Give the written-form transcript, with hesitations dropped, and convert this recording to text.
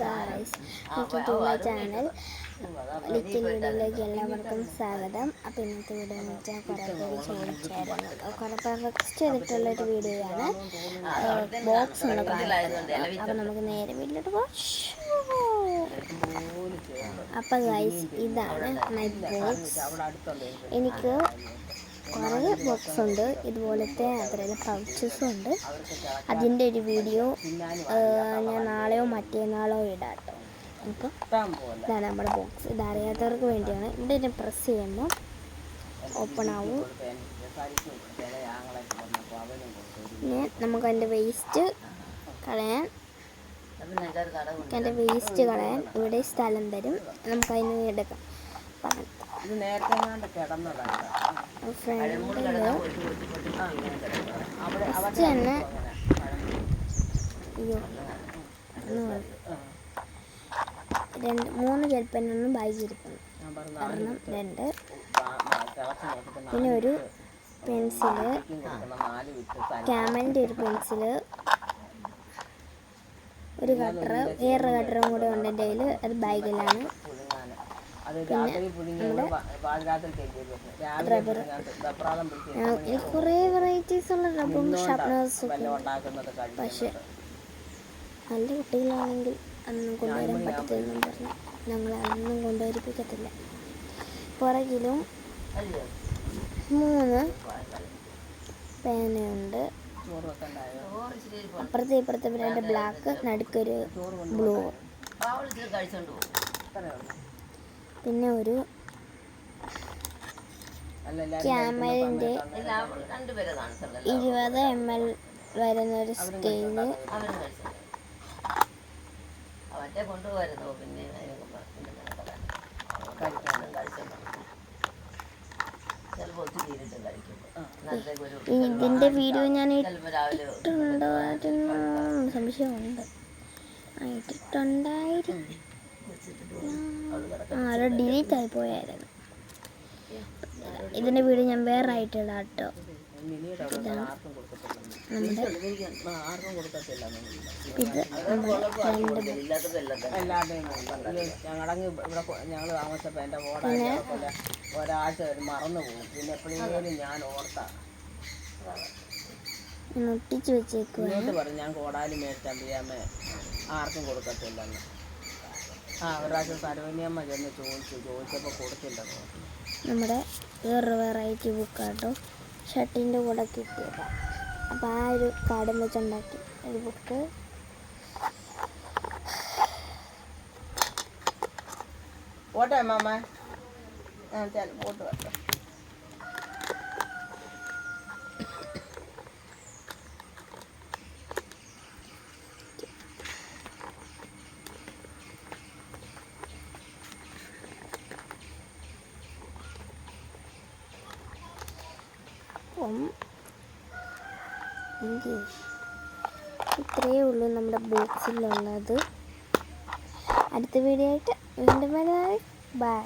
Guys, to my channel little വീഡിയോയിലേക്ക് എല്ലാവർക്കും സ്വാഗതം. അപ്പോൾ ഇന്നത്തെ വീഡിയോ എന്ന് വെച്ചാൽ കുറേ പേര് ചോദിച്ചായിരുന്നു, കുറേ പേർ റിക്വസ്റ്റ് ചെയ്തിട്ടുള്ളൊരു വീഡിയോയാണ്. ബോക്സ് ഒന്ന് കാണിക്കുന്നത്. അപ്പോൾ നമുക്ക് നേരെ വീട്ടിലോട്ട് പോകാം. അപ്പോൾ ഗായ്സ്, ഇതാണ് മൈ ബോക്സ്. എനിക്ക് കുറേ ബോക്സ് ഉണ്ട്, ഇതുപോലത്തെ അത്രയും പൗച്ചസും ഉണ്ട്. അതിൻ്റെ ഒരു വീഡിയോ ഞാൻ നാളെയോ മറ്റന്നാളോ ഇടാം കേട്ടോ. അപ്പോൾ ഇതാണ് നമ്മുടെ ബോക്സ്. ഇതറിയാത്തവർക്ക് വേണ്ടിയാണ്. ഇവിടെ പ്രസ് ചെയ്യുമ്പോൾ ഓപ്പൺ ആവും. പിന്നെ നമുക്ക് അതിൻ്റെ വേസ്റ്റ് കളയാൻ ഇവിടെ സ്ഥലം തരും. നമുക്ക് അതിന് എടുക്കാം. തന്നെ മൂന്ന് ജൽപ്പനൊന്നും ബാഗിരിക്കുന്നു. ഒരെണ്ണം, രണ്ട്, പിന്നെ ഒരു പെൻസില്, ക്യാമലിൻ്റെ ഒരു പെൻസില്, ഒരു കട്ടറ്, വേറൊരു കട്ടറും കൂടെ ഉണ്ട് എൻ്റെ കയ്യിൽ. അത് ബാഗിലാണ്. പിന്നെ നമ്മുടെ റബ്ബർ. എനിക്ക് കുറേ വെറൈറ്റീസ് ഉള്ള റബ്ബറും ഷാർപ്നേഴ്സും ഒക്കെ. പക്ഷെ നല്ല കുട്ടികളാണെങ്കിൽ അതൊന്നും കൊണ്ടുവരാൻ പറ്റത്തില്ലെന്നും പറഞ്ഞു ഞങ്ങൾ അതൊന്നും കൊണ്ടുവരിപ്പിക്കത്തില്ല. പുറകിലും 3 പേനയുണ്ട്. അപ്പുറത്തെ ഇപ്പുറത്തെ 2 ബ്ലാക്ക്, നടുക്കൊരു ബ്ലൂ. പിന്നെ ഒരു ക്യാമലിൻ്റെ 20 ml വരുന്നൊരു സ്കെയില്. ഇതിൻ്റെ വീഡിയോ ഞാൻ ഇട്ടിട്ടുണ്ടോ സംശയമുണ്ട്. ഇട്ടിട്ടുണ്ടായിരിക്കും. ആരോ ഡിലീറ്റ് ആയി പോയായിരുന്നു. ഇതിൻ്റെ വീഡിയോ ഞാൻ വേറെ ആയിട്ട് ഇടാം കേട്ടോ. ഇതാണ് നമ്മുടെ ഇത് ഒട്ടിച്ച് വെച്ചേക്കുവാണ്. ഞാൻ കോടാലി മേടിച്ചാൽ ചെയ്യാമേ ആർക്കും കൊടുക്കത്തില്ലെന്ന്. ഒരാഴ്ച സരവനിയമ്മ ചെന്ന് ചോദിച്ചപ്പോൾ കൊടുത്തില്ലെന്ന്. നമ്മുടെ വേറൊരു വെറൈറ്റി ബുക്കാട്ടോ, ഷർട്ടിൻ്റെ കൂടെ കിട്ടിയതാണ്. അപ്പോൾ ആ ഒരു കാർഡും വെച്ചുണ്ടാക്കി ഒരു ബുക്ക്. ഓട്ടെ മാമ, പോട്ട് വെട്ടോ. ഇത്രയേ ഉള്ളൂ നമ്മുടെ ബോക്സിലുള്ളത്. അടുത്ത വീഡിയോ ആയിട്ട് വീണ്ടും വരാം. ബൈ.